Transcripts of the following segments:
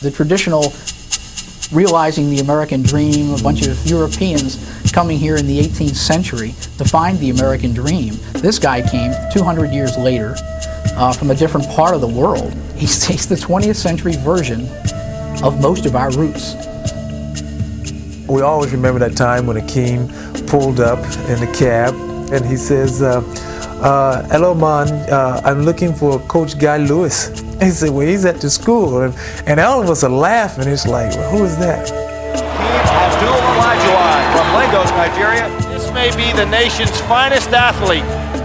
The traditional realizing the American dream, a bunch of Europeans coming here in the 18th century to find the American dream. This guy came 200 years later from a different part of the world. He's the 20th century version of most of our roots. We always remember that time when Hakeem pulled up in the cab and he says, hello man, I'm looking for Coach Guy Lewis. He said, well, he's at the school. And all of us are laughing. It's like, well, who is that? Hakeem Olajuwon from Lagos, Nigeria. This may be the nation's finest athlete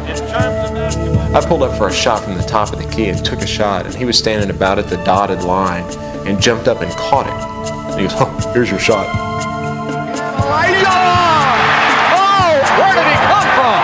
in terms of basketball. I pulled up for a shot from the top of the key and took a shot, and he was standing about at the dotted line and jumped up and caught it. And he goes, oh, here's your shot. Olajuwon! Oh, where did he come from?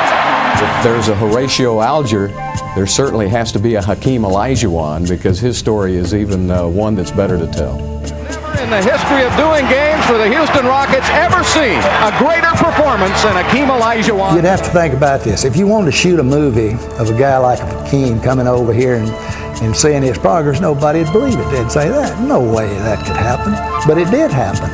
If there's a Horatio Alger, there certainly has to be a Hakeem Olajuwon, because his story is even one that's better to tell. Never in the history of doing games for the Houston Rockets ever seen a greater performance than Hakeem Olajuwon. You'd have to think about this. If you wanted to shoot a movie of a guy like Hakeem coming over here and seeing his progress, nobody'd believe it. They'd say, that no way that could happen. But it did happen.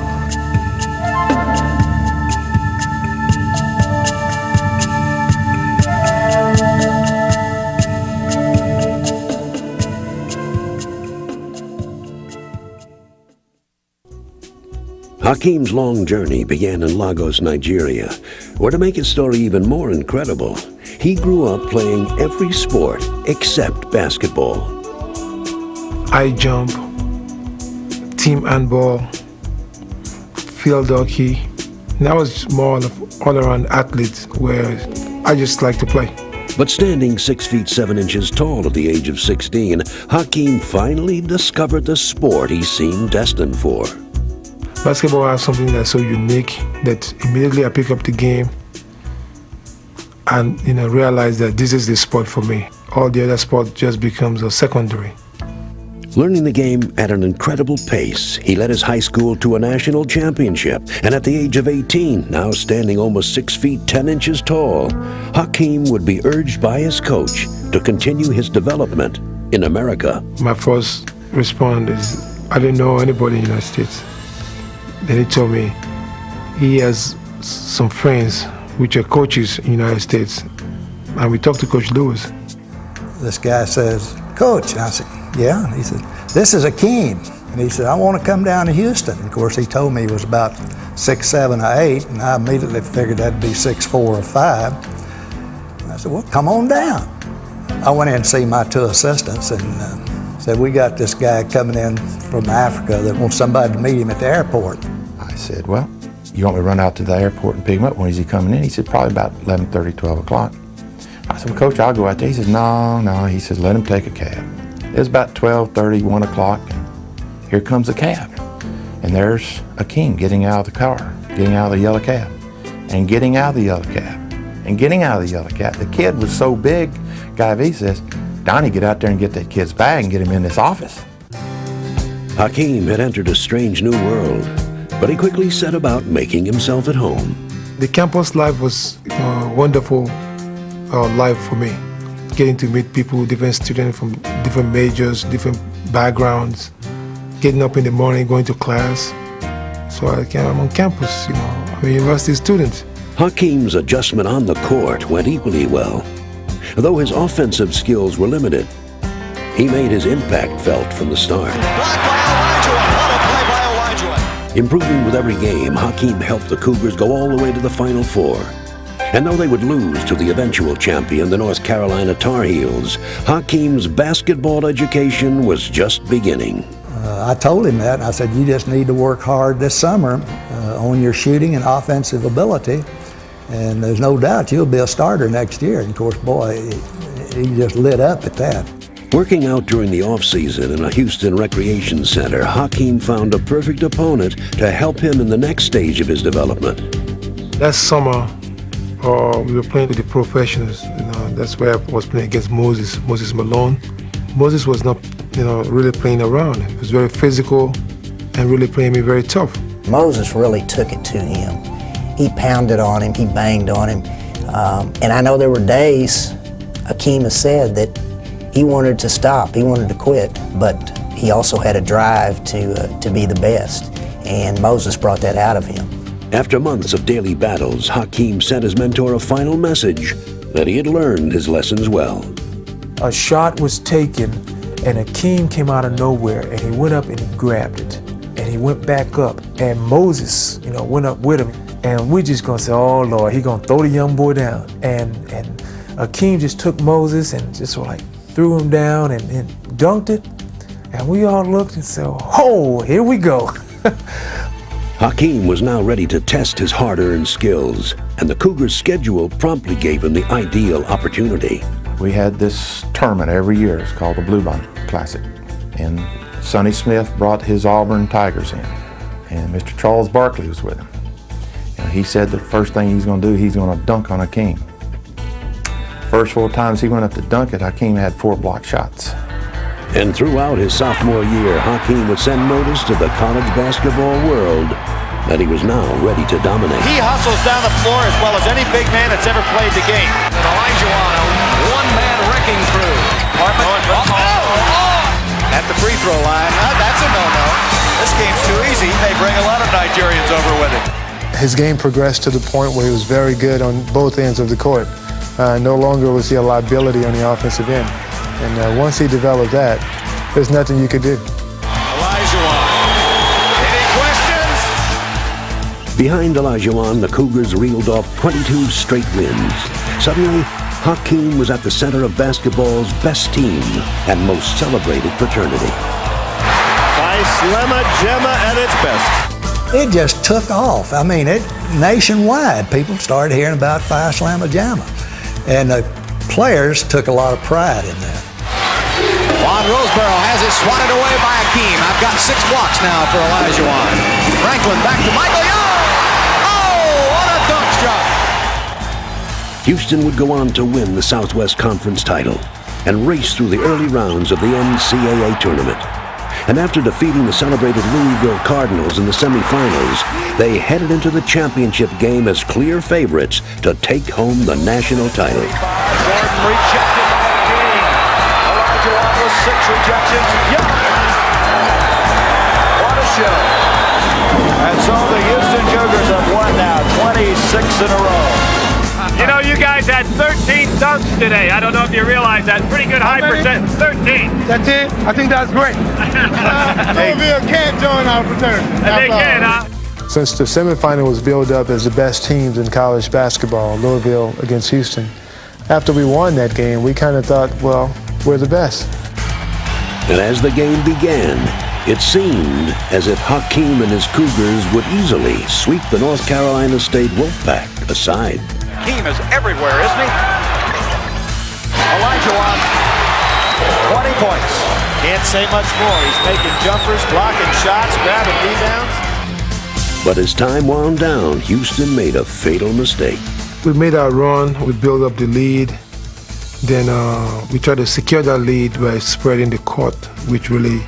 Hakeem's long journey began in Lagos, Nigeria, where to make his story even more incredible, he grew up playing every sport except basketball. High jump, team handball, field hockey. And I was more of all-around athlete where I just like to play. But standing 6 feet 7 inches tall at the age of 16, Hakeem finally discovered the sport he seemed destined for. Basketball has something that's so unique that immediately I pick up the game and realize that this is the sport for me. All the other sport just becomes a secondary. Learning the game at an incredible pace, he led his high school to a national championship, and at the age of 18, now standing almost 6 feet 10 inches tall, Hakeem would be urged by his coach to continue his development in America. My first response is, I didn't know anybody in the United States. Then he told me he has some friends which are coaches in the United States. And we talked to Coach Lewis. This guy says, Coach, and I said, yeah. And he said, this is Hakeem. And he said, I want to come down to Houston. And of course, he told me he was about 6'7" or 8, and I immediately figured that'd be 6'4" or 5. And I said, well, come on down. I went in and see my 2 assistants and said, we got this guy coming in from Africa that wants somebody to meet him at the airport. I said, well, you want me to run out to the airport and pick him up? When is he coming in? He said, probably about 11:30, 12 o'clock. I said, well, Coach, I'll go out there. He says, no. He says, let him take a cab. It was about 12:30, 1 o'clock, and here comes a cab. And there's Hakeem getting out of the car, getting out of the yellow cab, and getting out of the yellow cab, and getting out of the yellow cab. The kid was so big, Guy V says, Donnie, get out there and get that kid's bag and get him in this office. Hakeem had entered a strange new world, but he quickly set about making himself at home. The campus life was a wonderful life for me. Getting to meet people, different students from different majors, different backgrounds, getting up in the morning, going to class. So I'm on campus, I'm a university student. Hakeem's adjustment on the court went equally well. Though his offensive skills were limited, he made his impact felt from the start. Blocked by Olajuwon. What a play by Olajuwon. Improving with every game, Hakeem helped the Cougars go all the way to the Final Four. And though they would lose to the eventual champion, the North Carolina Tar Heels, Hakeem's basketball education was just beginning. I told him that, and I said, you just need to work hard this summer on your shooting and offensive ability, and there's no doubt you'll be a starter next year. And of course, boy, he just lit up at that. Working out during the off-season in a Houston recreation center, Hakeem found a perfect opponent to help him in the next stage of his development. That summer, we were playing with the professionals. That's where I was playing against Moses Malone. Moses was not, really playing around. He was very physical and really playing me very tough. Moses really took it to him. He pounded on him, he banged on him. And I know there were days, Hakeem has said, that He wanted to stop, he wanted to quit, but he also had a drive to be the best, and Moses brought that out of him. After months of daily battles, Hakeem sent his mentor a final message that he had learned his lessons well. A shot was taken, and Hakeem came out of nowhere, and he went up and he grabbed it, and he went back up, and Moses, went up with him, and we just gonna say, oh Lord, he gonna throw the young boy down, and Hakeem just took Moses and just sort of like threw him down and dunked it, and we all looked and said, oh, here we go. Hakeem was now ready to test his hard-earned skills, and the Cougars' schedule promptly gave him the ideal opportunity. We had this tournament every year. It's called the Bluebonnet Classic. And Sonny Smith brought his Auburn Tigers in, and Mr. Charles Barkley was with him. And he said the first thing he's going to do, he's going to dunk on Hakeem. First 4 times he went up to dunk it, Hakeem had 4 blocked shots. And throughout his sophomore year, Hakeem would send notice to the college basketball world that he was now ready to dominate. He hustles down the floor as well as any big man that's ever played the game. And Olajuwon, a one-man wrecking crew. At the free throw line, that's a no-no. This game's too easy. They bring a lot of Nigerians over with it. His game progressed to the point where he was very good on both ends of the court. No longer was he a liability on the offensive end. And once he developed that, there's nothing you could do. Olajuwon. Any questions? Behind Olajuwon, the Cougars reeled off 22 straight wins. Suddenly, Hakeem was at the center of basketball's best team and most celebrated fraternity. Phi Slemma Gemma at its best. It just took off. I mean, nationwide, people started hearing about Phi Slemma Gemma. And the players took a lot of pride in that. Juan Roseboro has it swatted away by Hakeem. I've got 6 blocks now for Olajuwon. Franklin back to Michael Young. Oh, what a dunk shot. Houston would go on to win the Southwest Conference title and race through the early rounds of the NCAA tournament. And after defeating the celebrated Louisville Cardinals in the semifinals, they headed into the championship game as clear favorites to take home the national title. Gordon rejected by Hakeem. Olajuwon with 6 rejections. Young. What a show. And so the Houston Cougars have won now 26 in a row. You know, you guys had 13 dunks today. I don't know if you realize that. Pretty good high percent. 13. That's it? I think that's great. Louisville can't join our fraternity. They can, huh? Since the semifinal was billed up as the best teams in college basketball, Louisville against Houston, after we won that game, we kind of thought, well, we're the best. And as the game began, it seemed as if Hakeem and his Cougars would easily sweep the North Carolina State Wolfpack aside. Hakeem is everywhere, isn't he? Olajuwon, 20 points. Can't say much more. He's making jumpers, blocking shots, grabbing rebounds. But as time wound down, Houston made a fatal mistake. We made our run, we built up the lead, then we tried to secure that lead by spreading the court, which really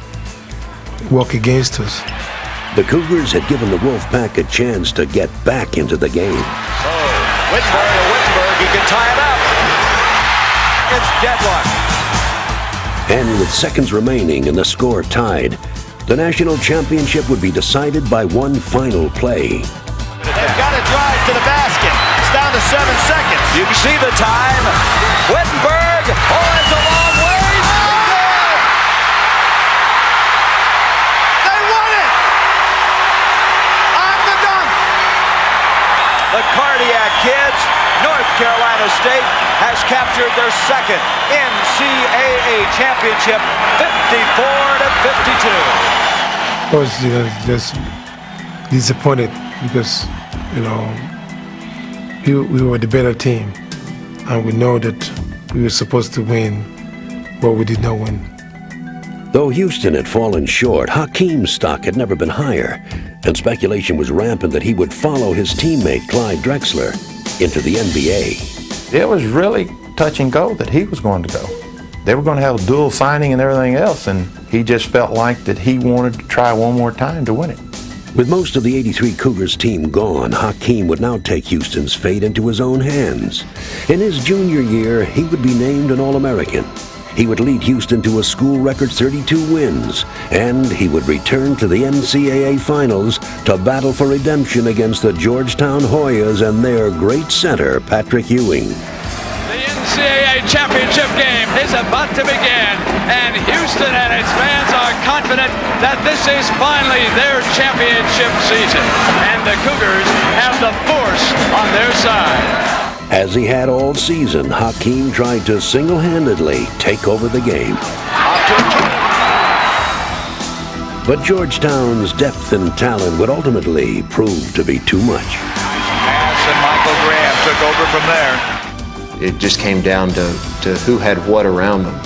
worked against us. The Cougars had given the Wolfpack a chance to get back into the game. Wittenberg, he can tie it up. It's deadlock. And with seconds remaining and the score tied, the national championship would be decided by one final play. They've got to drive to the basket. It's down to 7 seconds. You can see the time. Wittenberg, it's a long ways. Good. They won it. On the dunk. The Cardiac Kids, North Carolina State, has captured their second NCAA championship, 54-52. I was just disappointed because, we were the better team, and we know that we were supposed to win, but we did not win. Though Houston had fallen short, Hakeem's stock had never been higher, and speculation was rampant that he would follow his teammate Clyde Drexler into the NBA. It was really touch and go that he was going to go. They were going to have a dual signing and everything else, and he just felt like that he wanted to try one more time to win it. With most of the '83 Cougars team gone, Hakeem would now take Houston's fate into his own hands. In his junior year, he would be named an All-American. he would lead Houston to a school record 32 wins, and he would return to the NCAA Finals to battle for redemption against the Georgetown Hoyas and their great center, Patrick Ewing. The NCAA championship game is about to begin, and Houston and its fans are confident that this is finally their championship season, and the Cougars have the force on their side. As he had all season, Hakeem tried to single-handedly take over the game. But Georgetown's depth and talent would ultimately prove to be too much. Pass, and Michael Graham took over from there. It just came down to who had what around them.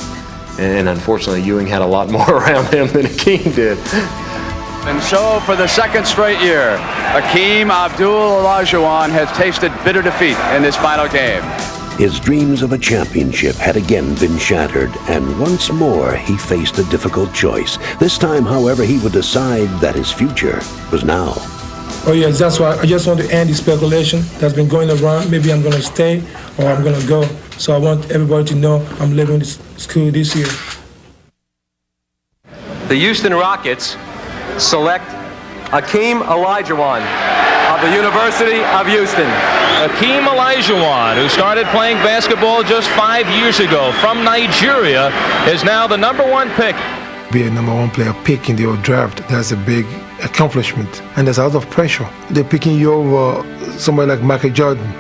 And unfortunately, Ewing had a lot more around him than Hakeem did. And so, for the second straight year, Hakeem Olajuwon has tasted bitter defeat in this final game. His dreams of a championship had again been shattered, and once more he faced a difficult choice. This time, however, he would decide that his future was now. Oh yes, that's why I just want to end the speculation that's been going around. Maybe I'm going to stay or I'm going to go. So I want everybody to know I'm leaving this school this year. The Houston Rockets select Hakeem Olajuwon of the University of Houston. Hakeem Olajuwon, who started playing basketball just 5 years ago from Nigeria, is now the #1 pick. Be a #1 player pick in the old draft, that's a big accomplishment. And there's a lot of pressure. They're picking you over somebody like Michael Jordan.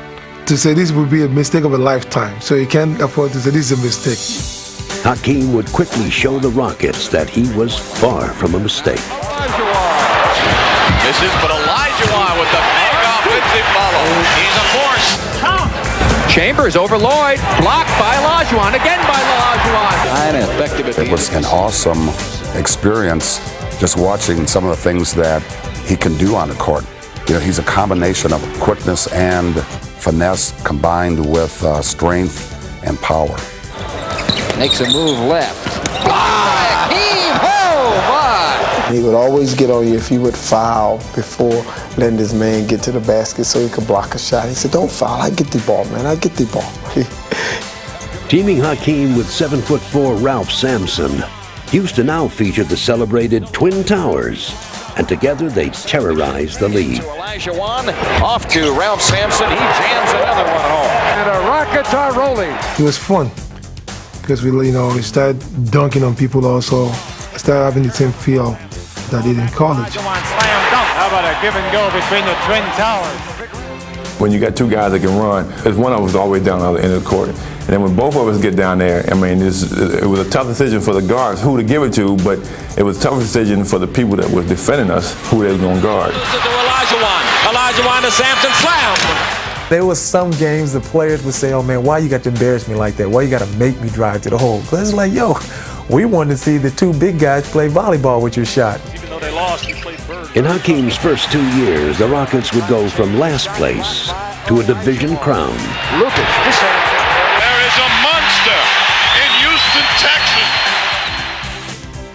To say this would be a mistake of a lifetime. So you can't afford to say this is a mistake. Hakeem would quickly show the Rockets that he was far from a mistake. This is but Olajuwon with the big offensive follow. He's a force. Chambers over Lloyd, blocked by Olajuwon, again by Olajuwon. It was an awesome experience just watching some of the things that he can do on the court. You know, he's a combination of quickness and finesse combined with strength and power. Makes a move left. Hakeem! Oh, my! He would always get on you if you would foul before letting this man get to the basket so he could block a shot. He said, don't foul, I get the ball, man, I get the ball. Teaming Hakeem with 7'4" Ralph Sampson, Houston now featured the celebrated Twin Towers, and together they terrorized the league. Olajuwon off to Ralph Sampson. He jams another one home. And the Rockets are rolling. It was fun because we started dunking on people also. I started having the same feel that I did in college. How about a give and go between the Twin Towers? When you got two guys that can run, there's one of us always down the other end of the court. And then when both of us get down there, I mean, it was a tough decision for the guards who to give it to, but it was a tough decision for the people that were defending us who they were going to guard. Olajuwon to Sampson, slam. There was some games the players would say, oh man, why you got to embarrass me like that? Why you got to make me drive to the hole? Because it's like, yo, we wanted to see the two big guys play volleyball with your shot. Even though they lost, you played bird. In Hakeem's first 2 years, the Rockets would go from last place to a division crown. Lucas, there is a monster in Houston, Texas.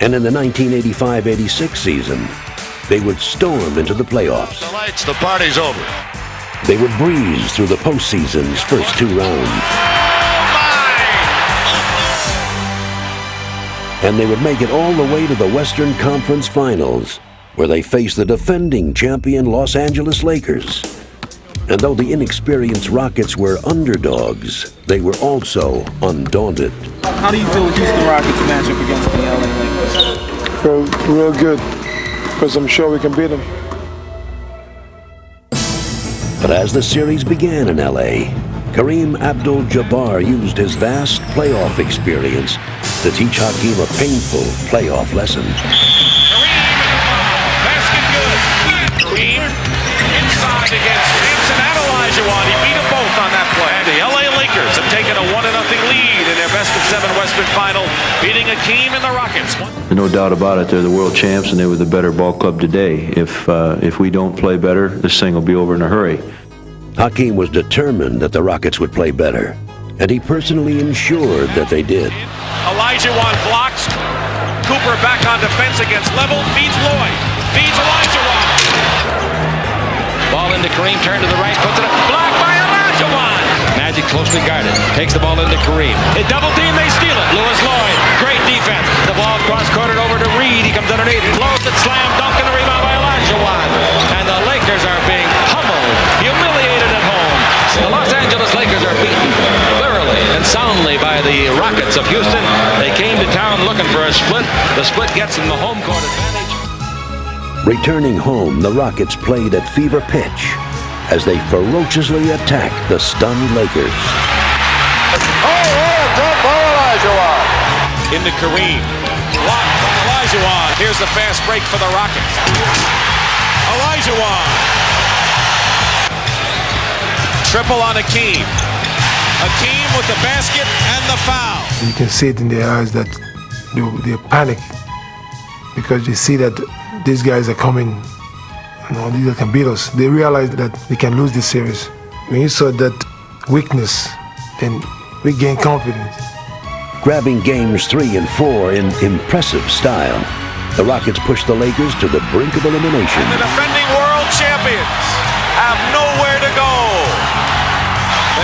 And in the 1985-86 season, they would storm into the playoffs. The lights, the party's over. They would breeze through the postseason's first 2 rounds. And they would make it all the way to the Western Conference Finals, where they faced the defending champion Los Angeles Lakers. And though the inexperienced Rockets were underdogs, they were also undaunted. How do you feel the Houston Rockets match up against the LA Lakers? Feel real good, because I'm sure we can beat them. But as the series began in LA, Kareem Abdul-Jabbar used his vast playoff experience to teach Hakeem a painful playoff lesson. Basket good. Kareem inside against Sampson and Olajuwon. He beat them both on that play. The LA Lakers have taken a 1-0 lead in their best-of-7 Western Final, beating Hakeem and the Rockets. There's no doubt about it. They're the world champs, and they were the better ball club today. If we don't play better, this thing will be over in a hurry. Hakeem was determined that the Rockets would play better, and he personally ensured that they did. Olajuwon blocks. Cooper back on defense against Level. Feeds Lloyd. Feeds Olajuwon. Ball into Kareem, turn to the right, puts it up. Blocked by Olajuwon. Magic closely guarded. Takes the ball into Kareem. They double team, they steal it. Lewis Lloyd, great defense. The ball cross-courted over to Reed. He comes underneath, blows it, slam, dunk, and the rebound by Olajuwon. And the Lakers are being pummeled, humiliated at home. The Los Angeles Lakers are beaten thoroughly and soundly by the Rockets of Houston. They came to town looking for a split. The split gets them the home court advantage. Returning home, the Rockets played at fever pitch as they ferociously attacked the stunned Lakers. Olajuwon. Into Kareem. Blocked by Olajuwon. Here's the fast break for the Rockets. Olajuwon. Triple on Hakeem. Hakeem with the basket and the foul. You can see it in their eyes that they panic because they see that these guys are coming. These guys can beat us. They realize that they can lose this series. When you saw that weakness, then we gain confidence. Grabbing games 3 and 4 in impressive style, the Rockets pushed the Lakers to the brink of elimination. And the defending world champions have nowhere to go.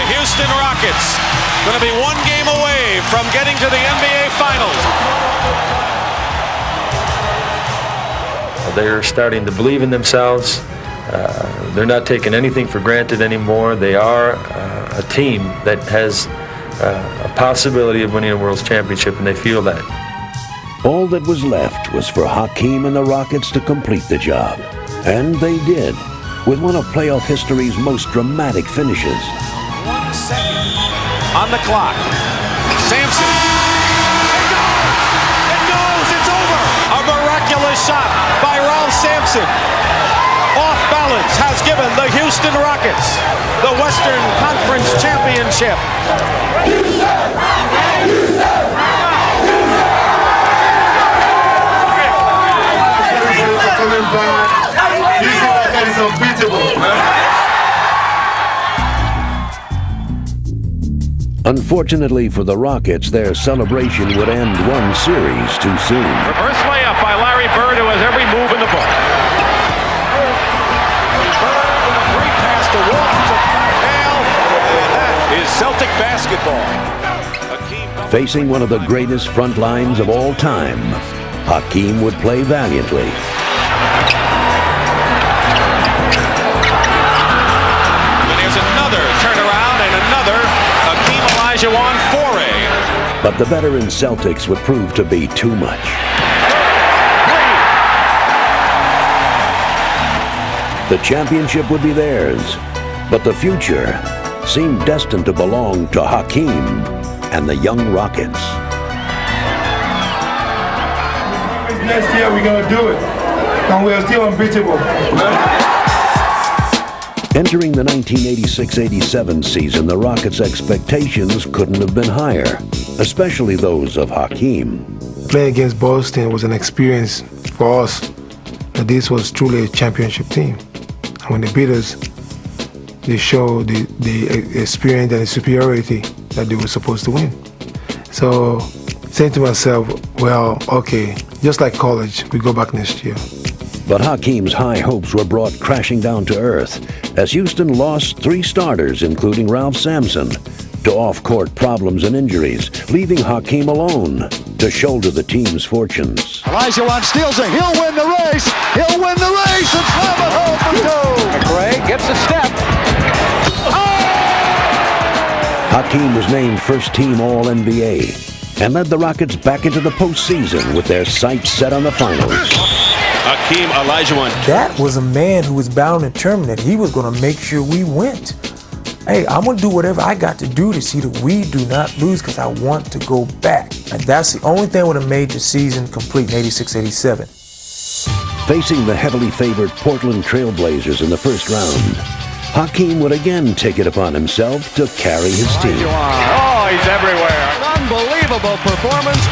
The Houston Rockets going to be one game away from getting to the NBA Finals. They're starting to believe in themselves. They're not taking anything for granted anymore. They are a team that has a possibility of winning a World Championship, and they feel that. All that was left was for Hakeem and the Rockets to complete the job. And they did, with one of playoff history's most dramatic finishes. 1 second on the clock. Sampson. It goes. It's over. A miraculous shot by Ralph Sampson. Off balance has given the Houston Rockets the Western Conference Championship. Unfortunately for the Rockets, their celebration would end one series too soon. Reverse layup by Larry Bird, who has every move in the book. Bird with a great pass to Walton to Hale, and that is Celtic basketball. Facing one of the greatest front lines of all time, Hakeem would play valiantly. And there's another turnaround and another Hakeem Olajuwon foray. But the veteran Celtics would prove to be too much. The championship would be theirs, but the future seemed destined to belong to Hakeem and the young Rockets. Next year we're going to do it, and we are still unbeatable. Entering the 1986-87 season, the Rockets' expectations couldn't have been higher, especially those of Hakeem. Playing against Boston was an experience for us that this was truly a championship team. And when they beat us, they showed the experience and the superiority that they were supposed to win. So saying to myself, well, okay, just like college, we go back next year. But Hakeem's high hopes were brought crashing down to earth as Houston lost 3 starters, including Ralph Sampson, to off-court problems and injuries, leaving Hakeem alone to shoulder the team's fortunes. Olajuwon steals it. He'll win the race. He'll win the race and slam it home for 2. McRae gets a step. Hakeem was named first-team All-NBA and led the Rockets back into the postseason with their sights set on the finals. Hakeem Olajuwon. That was a man who was bound and determined that he was going to make sure we went. Hey, I'm going to do whatever I got to do to see that we do not lose because I want to go back. And that's the only thing that would have made the season complete in 86-87. Facing the heavily favored Portland Trail Blazers in the first round, Hakeem would again take it upon himself to carry his team. Oh, he's everywhere. An unbelievable performance.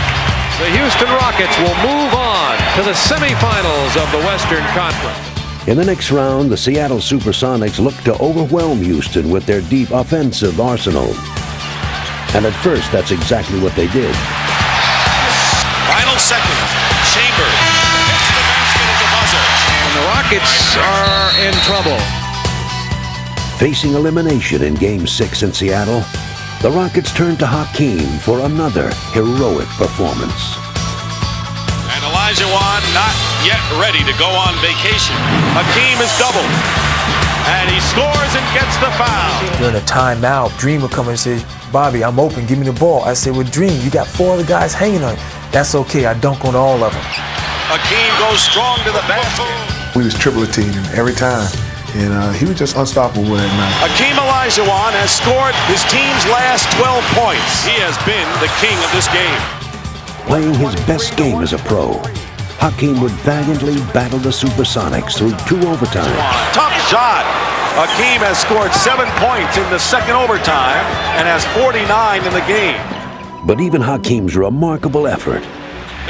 The Houston Rockets will move on to the semifinals of the Western Conference. In the next round, the Seattle Supersonics looked to overwhelm Houston with their deep offensive arsenal. And at first, that's exactly what they did. Final seconds. Chambers hits the basket at the buzzer. And the Rockets are in trouble. Facing elimination in Game 6 in Seattle, the Rockets turned to Hakeem for another heroic performance. And Olajuwon not yet ready to go on vacation. Hakeem is doubled. And he scores and gets the foul. During a timeout, Dream would come and say, Bobby, I'm open, give me the ball. I said, well, Dream, you got 4 other guys hanging on you. That's okay, I dunk on all of them. Hakeem goes strong to the basket. We was triple-teaming him every time, and he was just unstoppable that night. Hakeem Olajuwon has scored his team's last 12 points. He has been the king of this game. Playing his best game as a pro, Hakeem would valiantly battle the Supersonics through 2 overtimes. Tough shot. Hakeem has scored 7 points in the second overtime and has 49 in the game. But even Hakeem's remarkable effort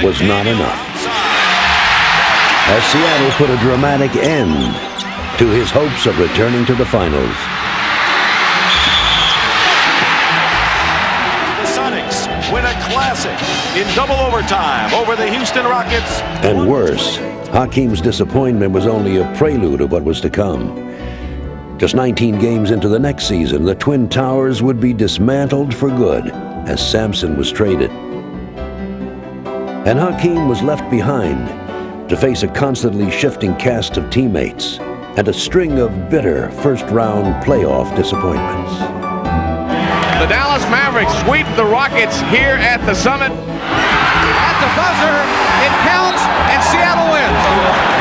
was not enough, as Seattle put a dramatic end to his hopes of returning to the finals. The Sonics win a classic in double overtime over the Houston Rockets. And worse, Hakeem's disappointment was only a prelude of what was to come. Just 19 games into the next season, the Twin Towers would be dismantled for good as Sampson was traded. And Hakeem was left behind to face a constantly shifting cast of teammates and a string of bitter first-round playoff disappointments. The Dallas Mavericks sweep the Rockets here at the Summit. At the buzzer, it counts, and Seattle wins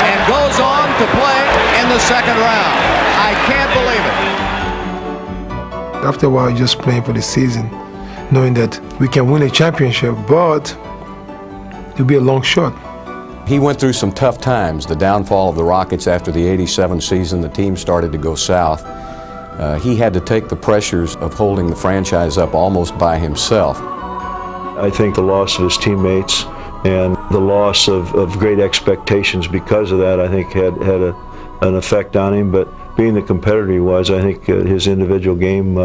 and goes on to play in the second round. I can't believe it. After a while, just playing for the season, knowing that we can win a championship, but it'll be a long shot. He went through some tough times. The downfall of the Rockets after the '87 season, the team started to go south. He had to take the pressures of holding the franchise up almost by himself. I think the loss of his teammates and the loss of great expectations because of that, I think had an effect on him. But being the competitor he was, I think his individual game,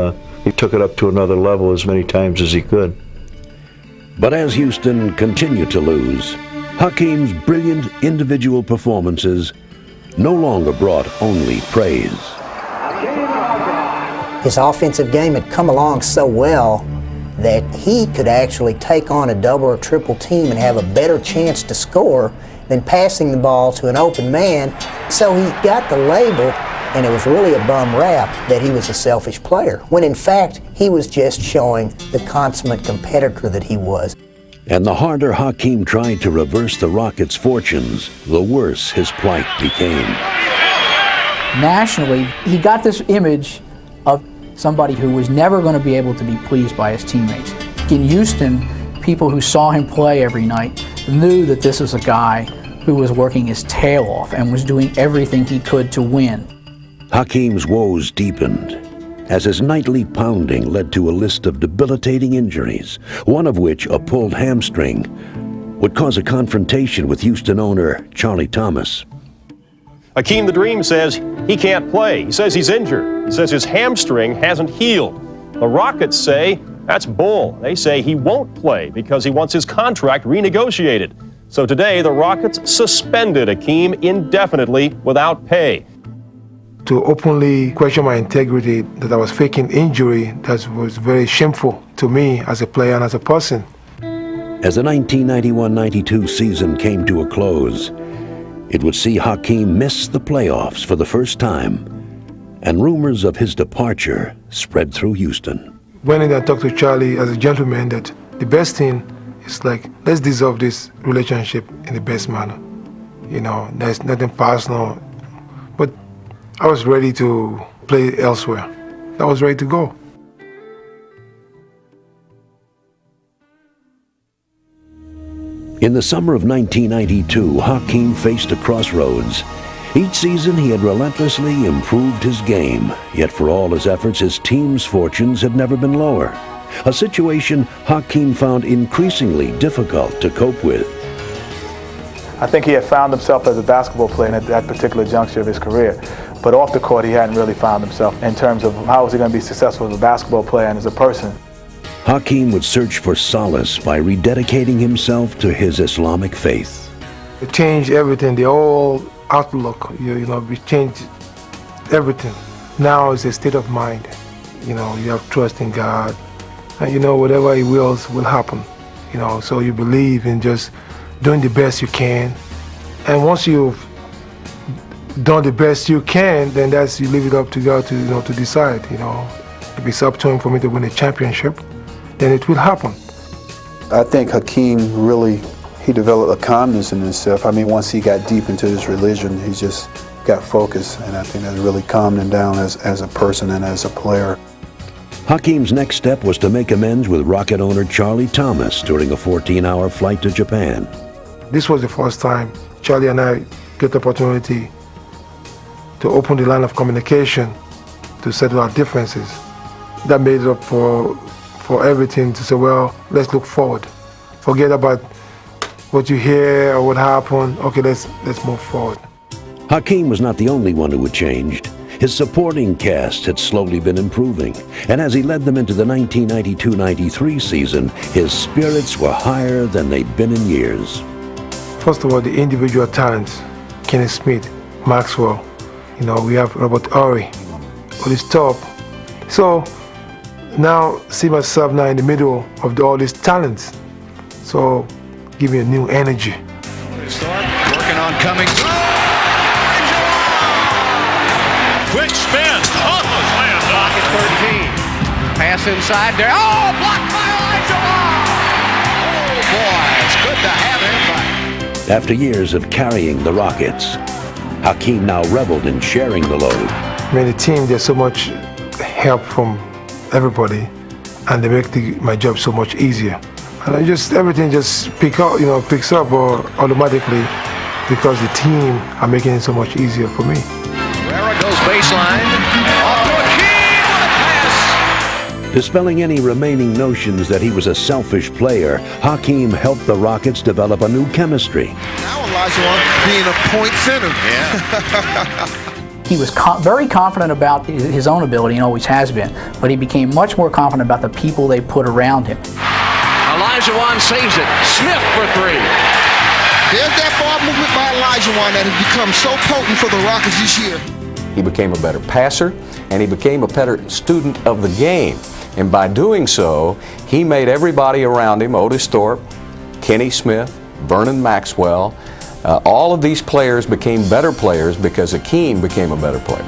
he took it up to another level as many times as he could. But as Houston continued to lose, Hakeem's brilliant individual performances no longer brought only praise. His offensive game had come along so well that he could actually take on a double or triple team and have a better chance to score than passing the ball to an open man. So he got the label, and it was really a bum rap, that he was a selfish player, when in fact he was just showing the consummate competitor that he was. And the harder Hakeem tried to reverse the Rockets' fortunes, the worse his plight became. Nationally, he got this image of somebody who was never going to be able to be pleased by his teammates. In Houston, people who saw him play every night knew that this was a guy who was working his tail off and was doing everything he could to win. Hakeem's woes deepened as his nightly pounding led to a list of debilitating injuries, one of which, a pulled hamstring, would cause a confrontation with Houston owner Charlie Thomas. Hakeem the Dream says he can't play. He says he's injured. He says his hamstring hasn't healed. The Rockets say that's bull. They say he won't play because he wants his contract renegotiated. So today, the Rockets suspended Hakeem indefinitely without pay. To openly question my integrity, that I was faking injury, that was very shameful to me as a player and as a person. As the 1991-92 season came to a close, it would see Hakeem miss the playoffs for the first time, and rumors of his departure spread through Houston. Went in and talked to Charlie as a gentleman that the best thing is let's dissolve this relationship in the best manner. You know, there's nothing personal, but I was ready to play elsewhere. I was ready to go. In the summer of 1992, Hakeem faced a crossroads. Each season he had relentlessly improved his game, yet for all his efforts, his team's fortunes had never been lower. A situation Hakeem found increasingly difficult to cope with. I think he had found himself as a basketball player at that particular juncture of his career. But off the court, he hadn't really found himself in terms of how was he going to be successful as a basketball player and as a person. Hakeem would search for solace by rededicating himself to his Islamic faith. It changed everything, the whole outlook, you know, we changed everything. Now it's a state of mind. You know, you have trust in God, and you know whatever He wills will happen. You know, so you believe in just doing the best you can, and once you've done the best you can, then you leave it up to God to to decide. You know, if it's up to Him for me to win a championship, then it will happen. I think Hakeem really, he developed a calmness in himself. I mean, once he got deep into his religion, he just got focused, and I think that really calmed him down as a person and as a player. Hakeem's next step was to make amends with Rocket owner Charlie Thomas during a 14-hour flight to Japan. This was the first time Charlie and I get the opportunity to open the line of communication to settle our differences. That made up for everything to say, well, let's look forward. Forget about what you hear or what happened. Okay, let's move forward. Hakeem was not the only one who had changed. His supporting cast had slowly been improving, and as he led them into the 1992-93 season, his spirits were higher than they'd been in years. First of all, the individual talents, Kenny Smith, Maxwell, you know, we have Robert Horry, all this top. So now see myself now in the middle of all these talents. So give me a new energy. Working on Cummings. Quick spin. Oh, slam dunk at 13. Pass inside there. Oh, blocked by Olajuwon. Oh, boy, it's good to have him back. After years of carrying the Rockets, Hakeem now reveled in sharing the load. I mean, the team, there's so much help from everybody, and they make my job so much easier. And everything just picks up automatically because the team are making it so much easier for me. Herrera goes baseline. Off to Hakeem with a pass. Dispelling any remaining notions that he was a selfish player, Hakeem helped the Rockets develop a new chemistry. Now Olajuwon being a point center. Yeah. He was very confident about his own ability and always has been, but he became much more confident about the people they put around him. Olajuwon saves it. Smith for three. There's that ball movement by Olajuwon that has become so potent for the Rockets this year. He became a better passer, and he became a better student of the game. And by doing so, he made everybody around him, Otis Thorpe, Kenny Smith, Vernon Maxwell, all of these players became better players because Hakeem became a better player.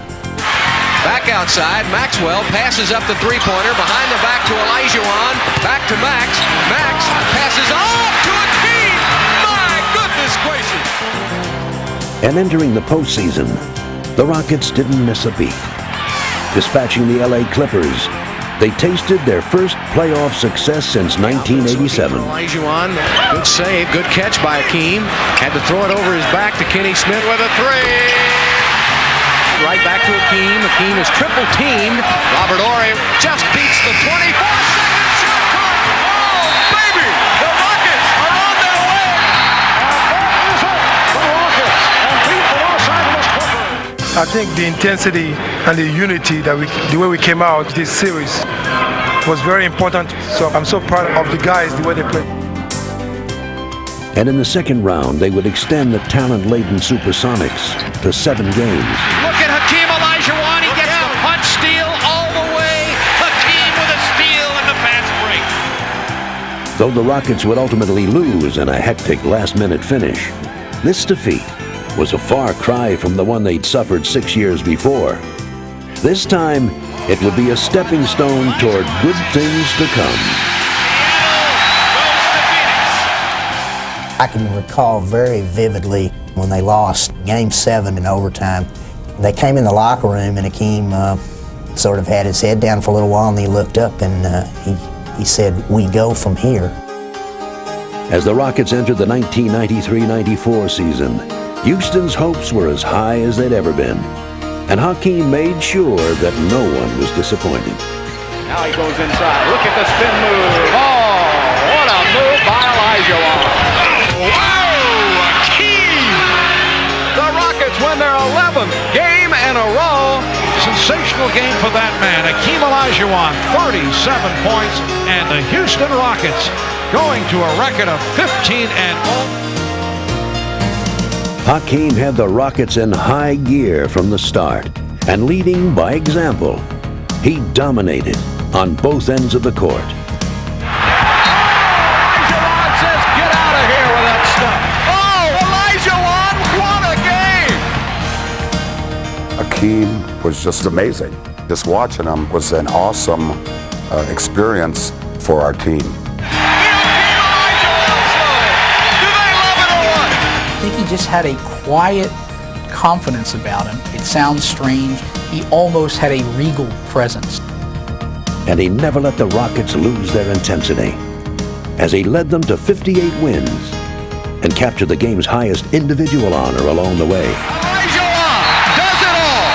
Back outside, Maxwell passes up the three-pointer, behind the back to Olajuwon, back to Max. Max passes off to Hakeem. My goodness gracious! And entering the postseason, the Rockets didn't miss a beat. Dispatching the LA Clippers, they tasted their first playoff success since 1987. Olajuwon, good save, good catch by Hakeem. Had to throw it over his back to Kenny Smith with a three. Right back to Hakeem. Hakeem is triple teamed. Robert Horry just beats the 24-second shot clock. Oh, baby! The Rockets are on their way. And that is it. The Rockets have beat the Los Angeles Clippers. I think the intensity and the unity the way we came out this series was very important. So I'm so proud of the guys, the way they played. And in the second round, they would extend the talent-laden Supersonics to 7 games. Look at Hakeem Olajuwon. He gets the punch steal all the way. Hakeem with a steal and the fast break. Though the Rockets would ultimately lose in a hectic last-minute finish, this defeat was a far cry from the one they'd suffered 6 years before. This time, it would be a stepping stone toward good things to come. I can recall very vividly when they lost Game 7 in overtime. They came in the locker room and Hakeem sort of had his head down for a little while, and he looked up and he said, "We go from here." As the Rockets entered the 1993-94 season, Houston's hopes were as high as they'd ever been, and Hakeem made sure that no one was disappointed. Now he goes inside. Look at the spin move. Oh, what a move by Olajuwon. Whoa, Hakeem! The Rockets win their 11th game in a row. Sensational game for that man. Hakeem Olajuwon, 37 points, and the Houston Rockets going to a record of 15-0. Hakeem had the Rockets in high gear from the start. And leading by example, he dominated on both ends of the court. Olajuwon says, get out of here with that stuff. Oh, Olajuwon, what a game! Hakeem was just amazing. Just watching him was an awesome experience for our team. I think he just had a quiet confidence about him. It sounds strange. He almost had a regal presence. And he never let the Rockets lose their intensity, as he led them to 58 wins and captured the game's highest individual honor along the way. Olajuwon does it all.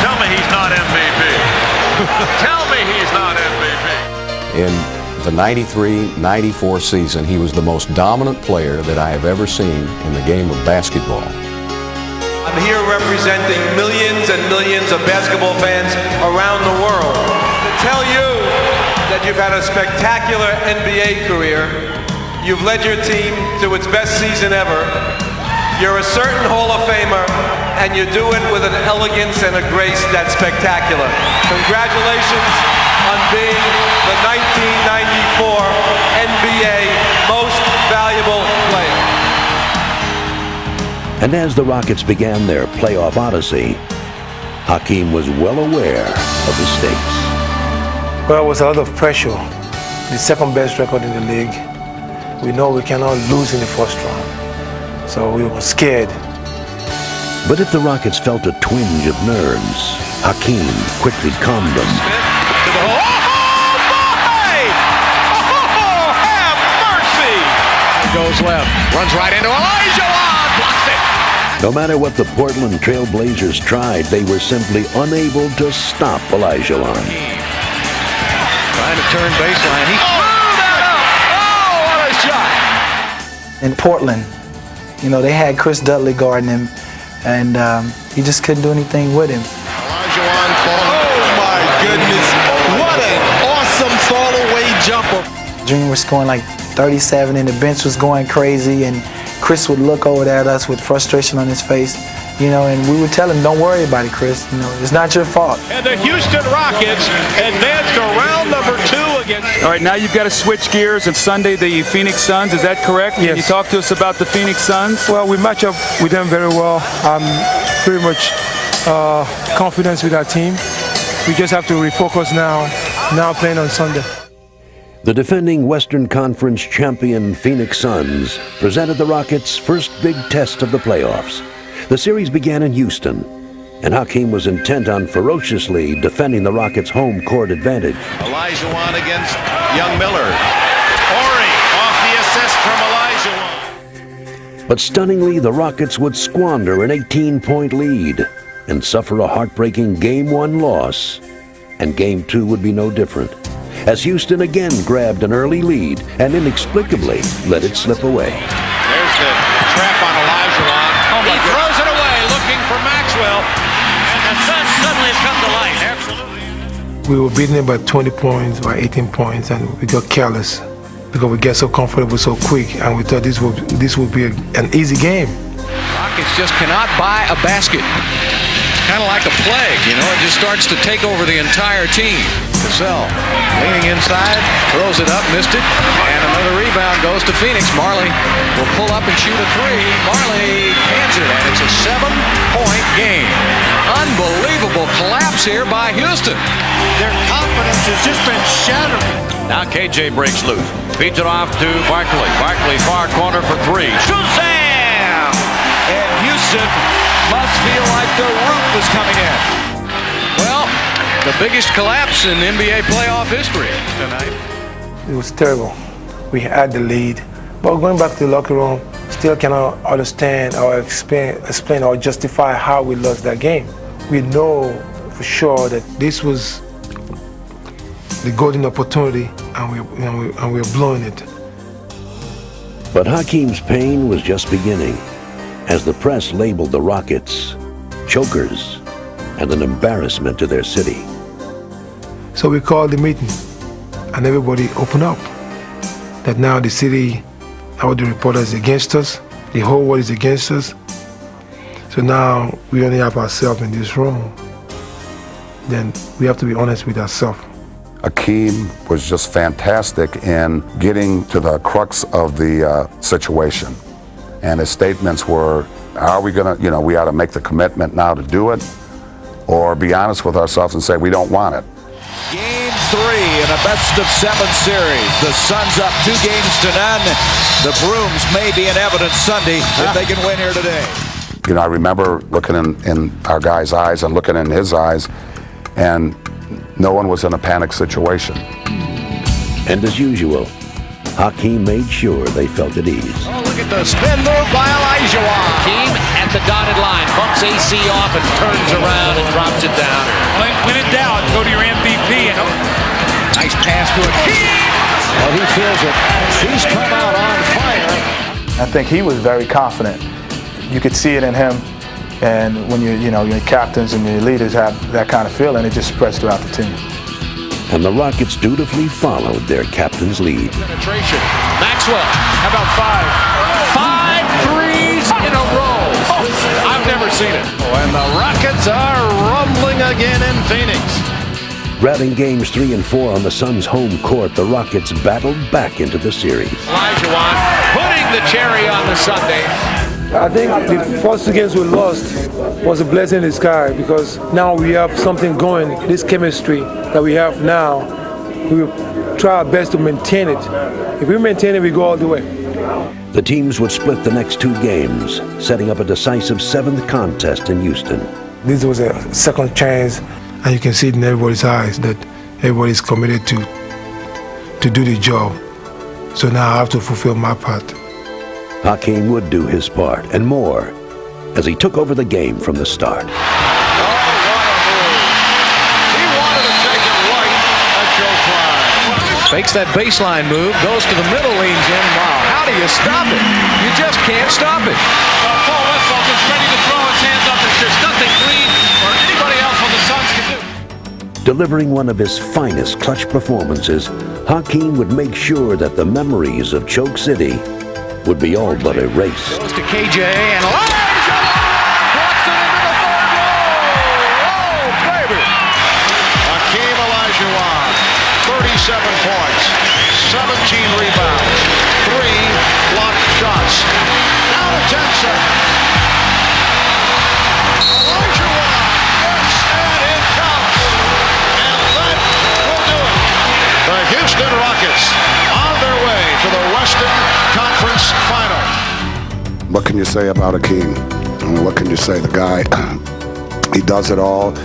Tell me he's not MVP. Tell me he's not MVP. In the 93-94 season, he was the most dominant player that I have ever seen in the game of basketball. I'm here representing millions and millions of basketball fans around the world to tell you that you've had a spectacular NBA career. You've led your team to its best season ever. You're a certain Hall of Famer, and you do it with an elegance and a grace that's spectacular. Congratulations on being the 1994 NBA Most Valuable Player. And as the Rockets began their playoff odyssey, Hakeem was well aware of the stakes. Well, it was a lot of pressure. The second best record in the league. We know we cannot lose in the first round. So we were scared. But if the Rockets felt a twinge of nerves, Hakeem quickly calmed them. Goes left, runs right into Olajuwon, blocks it. No matter what the Portland Trailblazers tried, they were simply unable to stop Olajuwon. Trying to turn baseline. He threw that up. Oh, what a shot. In Portland, you know, they had Chris Dudley guarding him, and he just couldn't do anything with him. Olajuwon falling. Oh my goodness. What an awesome fall away jumper. Junior was scoring like 37 and the bench was going crazy, and Chris would look over at us with frustration on his face, you know, and we would tell him, don't worry about it, Chris, you know, it's not your fault. And the Houston Rockets advance to round number 2 against... All right, now you've got to switch gears, and Sunday the Phoenix Suns, is that correct? Yes. Can you talk to us about the Phoenix Suns? Well, we match up with them very well. I'm pretty much confident with our team. We just have to refocus now playing on Sunday. The defending Western Conference champion Phoenix Suns presented the Rockets' first big test of the playoffs. The series began in Houston, and Hakeem was intent on ferociously defending the Rockets' home court advantage. Olajuwon against Young Miller. Horry off the assist from Olajuwon. But stunningly, the Rockets would squander an 18-point lead and suffer a heartbreaking Game 1 loss, and Game 2 would be no different, as Houston again grabbed an early lead and inexplicably let it slip away. There's the trap on Olajuwon. He throws it away, looking for Maxwell. And the Suns suddenly have come to life. Absolutely. We were beating them by 20 points, by 18 points, and we got careless because we get so comfortable so quick, and we thought this would be an easy game. Rockets just cannot buy a basket. Kind of like a plague, you know, it just starts to take over the entire team. Cassell leaning inside, throws it up, missed it, and another rebound goes to Phoenix. Marley will pull up and shoot a three. Marley cans it, and it's a 7-point game. Unbelievable collapse here by Houston. Their confidence has just been shattered. Now KJ breaks loose, feeds it off to Barkley. Barkley far corner for three. Shazam! And Houston must feel like the roof is coming in. Well, the biggest collapse in NBA playoff history tonight. It was terrible. We had the lead, but going back to the locker room, still cannot understand or explain or justify how we lost that game. We know for sure that this was the golden opportunity, and we're blowing it. But Hakeem's pain was just beginning, as the press labeled the Rockets chokers and an embarrassment to their city. So we called the meeting, and everybody opened up that now the city, all the reporters against us, the whole world is against us. So now we only have ourselves in this room. then we have to be honest with ourselves. Hakeem was just fantastic in getting to the crux of the situation. And his statements were, are we going to, we ought to make the commitment now to do it, or be honest with ourselves and say we don't want it. Game 3 in a best-of-7 series. The Suns up 2-0. The Brooms may be in evidence Sunday if they can win here today. I remember looking in our guy's eyes and looking in his eyes, and no one was in a panic situation. And as usual, Hakeem made sure they felt at ease. Oh, look at the spin move by Olajuwon. Hakeem at the dotted line, bumps AC off and turns around and drops it down. When in doubt, go to your MVP. Nice pass to Hakeem. Well, he feels it. He's come out on fire. I think he was very confident. You could see it in him, and when your captains and your leaders have that kind of feeling, it just spreads throughout the team. And the Rockets dutifully followed their captain's lead. Penetration. Maxwell, how about 5 threes in a row? Oh, I've never seen it. And the Rockets are rumbling again in Phoenix. Grabbing games 3 and 4 on the Suns' home court, the Rockets battled back into the series. Olajuwon putting the cherry on the sundae. I think the first 2 games we lost was a blessing in disguise, because now we have something going, this chemistry that we have now. We will try our best to maintain it. If we maintain it, we go all the way. The teams would split the next 2 games, setting up a decisive 7th contest in Houston. This was a second chance, and you can see it in everybody's eyes that everybody's committed to do the job. So now I have to fulfill my part. Hakeem would do his part, and more, as he took over the game from the start. He wanted to take it right at Joe Klein. Fakes that baseline move, goes to the middle, leans in. Wow, how do you stop it? You just can't stop it. Paul Westphal is ready to throw his hands up. There's nothing Green or anybody else on the Suns can do. Delivering one of his finest clutch performances, Hakeem would make sure that the memories of Choke City would be all but erased. Goes to KJ and Olajuwon drops it into the third row. Oh, baby. Hakeem Olajuwon, 37 points, 17 rebounds, 3 blocked shots. Now to 10 seconds. Olajuwon, yes, and it counts. And that will do it. The Houston Rockets on their way to the Western Conference Finals. What can you say about Hakeem? I mean, what can you say? The guy, he does it all.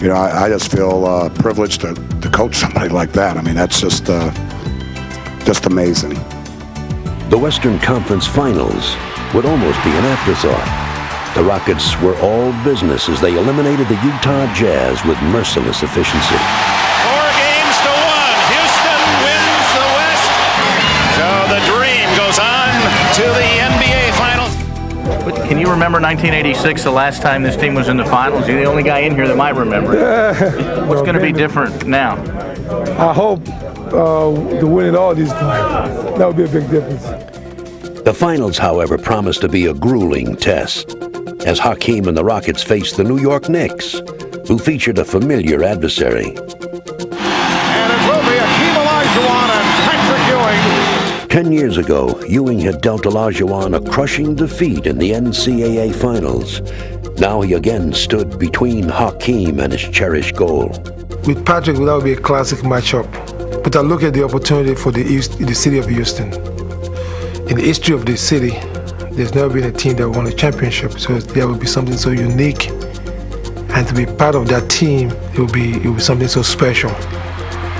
I just feel privileged to coach somebody like that. I mean, that's just amazing. The Western Conference Finals would almost be an afterthought. The Rockets were all business as they eliminated the Utah Jazz with merciless efficiency. 4 games to 1. Houston wins the West. So the dream goes on to the NBA Finals. Can you remember 1986, the last time this team was in the finals? You're the only guy in here that might remember it. What's going to be different now? I hope to win it all this time. That would be a big difference. The finals, however, promised to be a grueling test, as Hakeem and the Rockets faced the New York Knicks, who featured a familiar adversary. And it will be Hakeem Olajuwon and Patrick Ewing. 10 years ago, Ewing had dealt Olajuwon a crushing defeat in the NCAA Finals. Now he again stood between Hakeem and his cherished goal. With Patrick, that would be a classic matchup. But I look at the opportunity for the city of Houston. In the history of the city, there's never been a team that won a championship, so there would be something so unique. And to be part of that team, it would be something so special.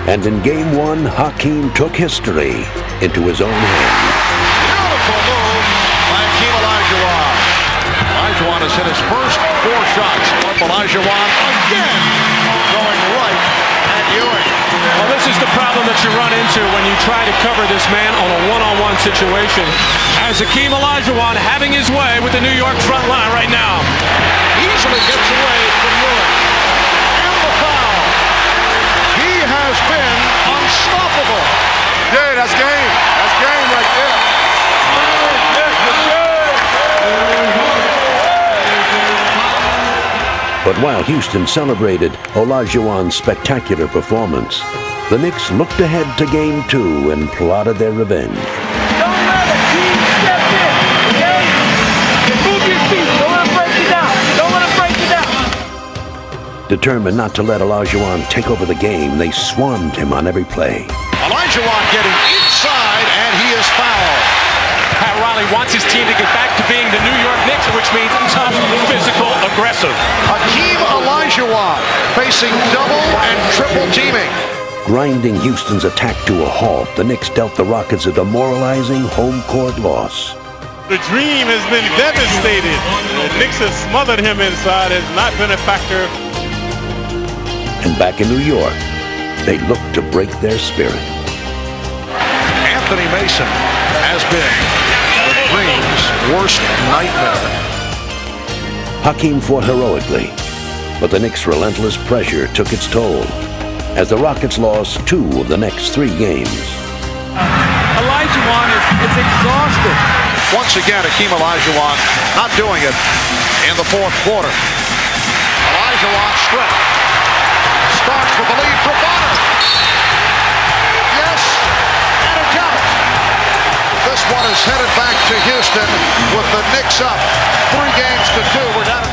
And in Game 1, Hakeem took history into his own hands. Beautiful move by Hakeem Olajuwon. Olajuwon has hit his first 4 shots. Olajuwon again going right at Ewing. Well, this is the problem that you run into when you try to cover this man on a one-on-one situation. As Hakeem Olajuwon having his way with the New York front line right now. Easily gets away from Ewing. And the foul. He has been unstoppable. Yeah, that's game. That's game right there. But while Houston celebrated Olajuwon's spectacular performance, the Knicks looked ahead to Game 2 and plotted their revenge. Don't let it. Team step in. Okay? Move your feet. Don't let it break you down. Don't let it break you down. Determined not to let Olajuwon take over the game, they swarmed him on every play. Olajuwon getting inside, and he is fouled. Pat Riley wants his team to get back to being the New York Knicks, which means tough, physical, aggressive. Hakeem Olajuwon facing double and triple teaming. Grinding Houston's attack to a halt, the Knicks dealt the Rockets a demoralizing home court loss. The dream has been devastated. The Knicks have smothered him inside, has not been a factor. And back in New York, they looked to break their spirit. Anthony Mason has been the Dream's worst nightmare. Hakeem fought heroically, but the Knicks' relentless pressure took its toll as the Rockets lost 2 of the next 3 games. Olajuwon is exhausted. Once again, Hakeem Olajuwon not doing it in the fourth quarter. Olajuwon stripped. Starks with the lead for Bonner. Yes, and a count. This one is headed back to Houston with the Knicks up 3 games to 2. We're down.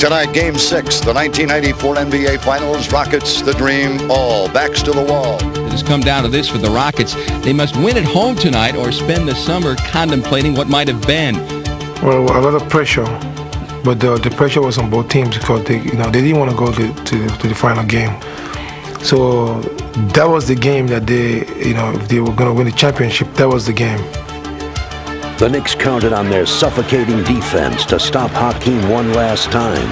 Tonight, Game 6, the 1994 NBA Finals, Rockets, the Dream, all backs to the wall. It has come down to this for the Rockets. They must win at home tonight or spend the summer contemplating what might have been. Well, a lot of pressure, but the pressure was on both teams because they didn't want to go to the final game. So that was the game that if they were going to win the championship, that was the game. The Knicks counted on their suffocating defense to stop Hakeem one last time.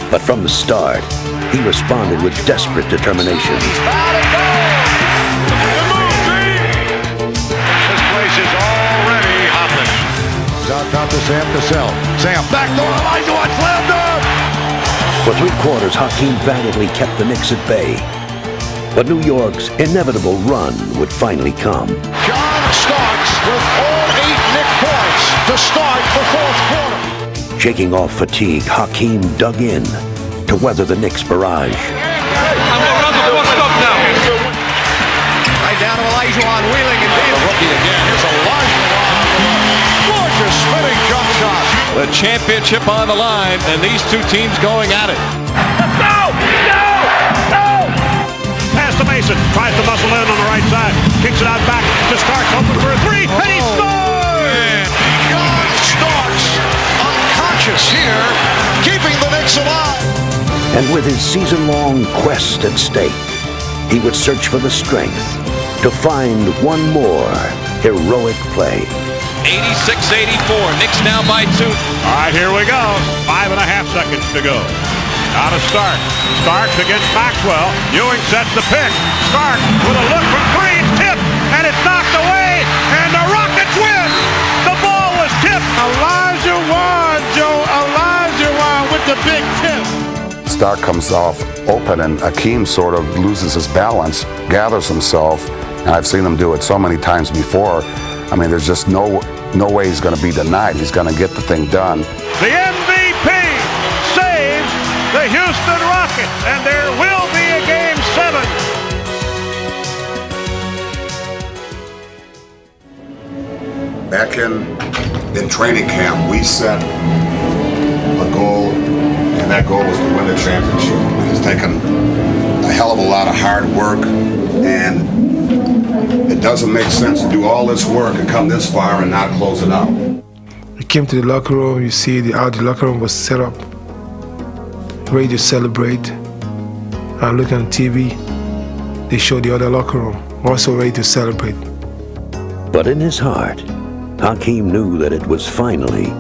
But from the start, he responded with desperate determination. This place is already hopping. Out top to Sam Cassell. Sam, back door, Olajuwon slammed up! For 3 quarters, Hakeem valiantly kept the Knicks at bay. But New York's inevitable run would finally come. John Starks with all 8 Knick points to start the fourth quarter. Shaking off fatigue, Hakeem dug in to weather the Knicks' barrage. I'm going to run the post up now. Right down to Olajuwon, wheeling and dealing. The rookie again. Here's Olajuwon. Gorgeous spinning jump shot. The championship on the line, and these 2 teams going at it. No! Pass to Mason. Tries to muscle in on the right side. Kicks it out back to Starks. Open for a 3. And he scores! John Starks unconscious here, keeping the Knicks alive. And with his season-long quest at stake, he would search for the strength to find one more heroic play. 86-84. Knicks now by 2. All right, here we go. 5.5 seconds to go. Out of Stark. Starks against Maxwell. Ewing sets the pick. Stark with a look from 3. Tipped, and it's knocked away, and the Rockets win. The ball was tipped. Olajuwon with the big tip. Stark comes off open, and Hakeem sort of loses his balance, gathers himself, and I've seen him do it so many times before. I mean, there's just no way he's going to be denied. He's going to get the thing done. The MVP saves the Houston Rockets, and there will be a Game 7. Back in training camp, we set a goal, and that goal was to win the championship. It's taken a hell of a lot of hard work, and it doesn't make sense to do all this work and come this far and not close it out. We came to the locker room, you see how the locker room was set up, ready to celebrate. I look on TV, they show the other locker room, also ready to celebrate. But in his heart, Hakeem knew that it was finally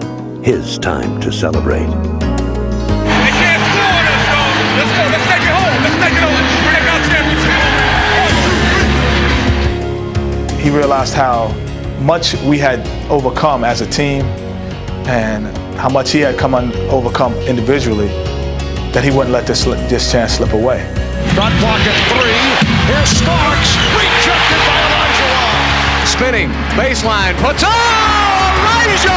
his time to celebrate. They can't score this, though. Let's go. Let's take it home. Let's take it home. Take our championship. He realized how much we had overcome as a team and how much he had overcome individually, that he wouldn't let this chance slip away. Shot clock at 3. Here's Starks, rejected by Olajuwon. Spinning, baseline, puts Olajuwon!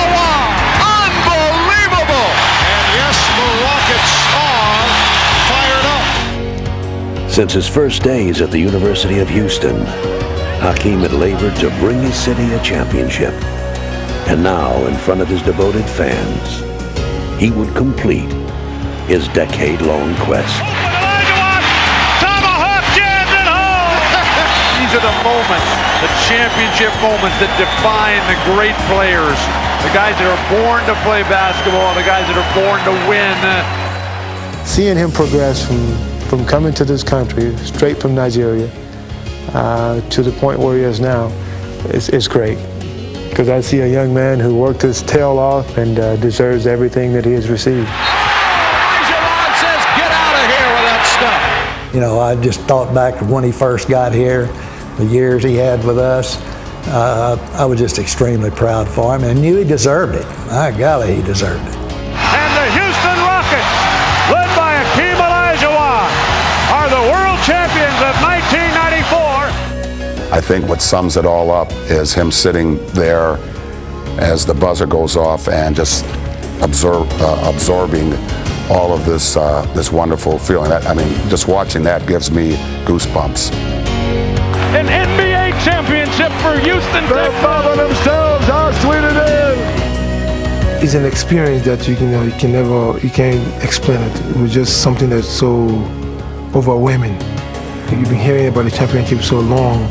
Unbelievable! And yes, the Rockets are fired up. Since his first days at the University of Houston, Hakeem had labored to bring his city a championship. And now, in front of his devoted fans, he would complete his decade-long quest. Tomahawk jams it home! These are the moments, the championship moments that define the great players. The guys that are born to play basketball, the guys that are born to win. Seeing him progress from coming to this country, straight from Nigeria, to the point where he is now, is great. Because I see a young man who worked his tail off and deserves everything that he has received. Olajuwon says, get out of here with that stuff. You know, I just thought back to when he first got here, the years he had with us. I was just extremely proud for him and knew he deserved it. My golly, he deserved it. And the Houston Rockets, led by Hakeem Olajuwon, are the world champions of 1994. I think what sums it all up is him sitting there as the buzzer goes off and just absorbing all of this this wonderful feeling. I mean, just watching that gives me goosebumps. An NBA championship for Houston. They're by themselves. How sweet it is! It's an experience that you can't explain it. It was just something that's so overwhelming. You've been hearing about the championship so long.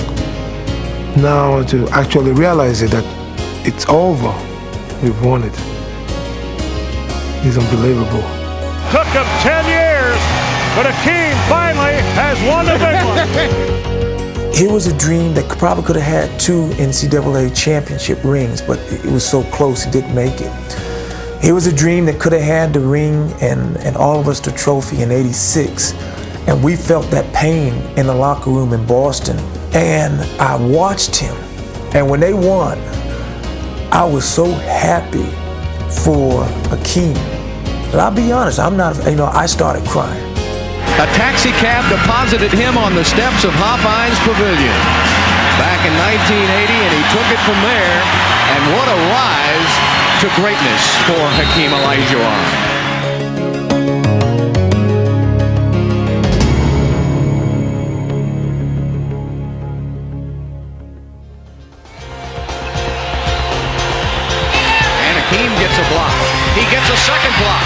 Now to actually realize it, that it's over, we've won it. It's unbelievable. Took him 10 years, but Hakeem finally has won the big one. It was a dream that probably could have had 2 NCAA championship rings, but it was so close he didn't make it. It was a dream that could have had the ring and all of us the trophy in '86. And we felt that pain in the locker room in Boston. And I watched him. And when they won, I was so happy for Hakeem. But I'll be honest, I started crying. A taxi cab deposited him on the steps of Hofheinz Pavilion back in 1980, and he took it from there. And what a rise to greatness for Hakeem Olajuwon. Gets a block. He gets a second block.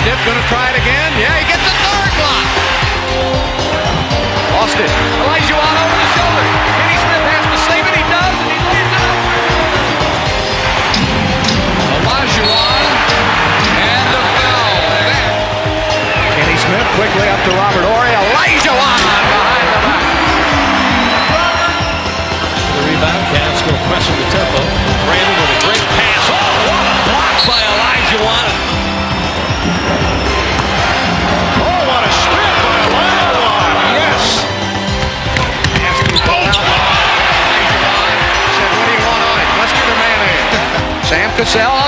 Stiff gonna try it again. Yeah, he gets a third block. Lost it. Olajuwon over the shoulder. Kenny Smith has to save it. He does, and he leaves it up. Olajuwon and the foul. Kenny Smith quickly up to Robert Horry. Olajuwon behind the back. The rebound. Cavs go pressing the tempo. Brandon with a great pass. Oh, what a block by Olajuwon. Oh, what a strip by Olajuwon. Yes. Asking for Olajuwon. Said, what do you want on it? Mustard or mayonnaise? Sam Cassell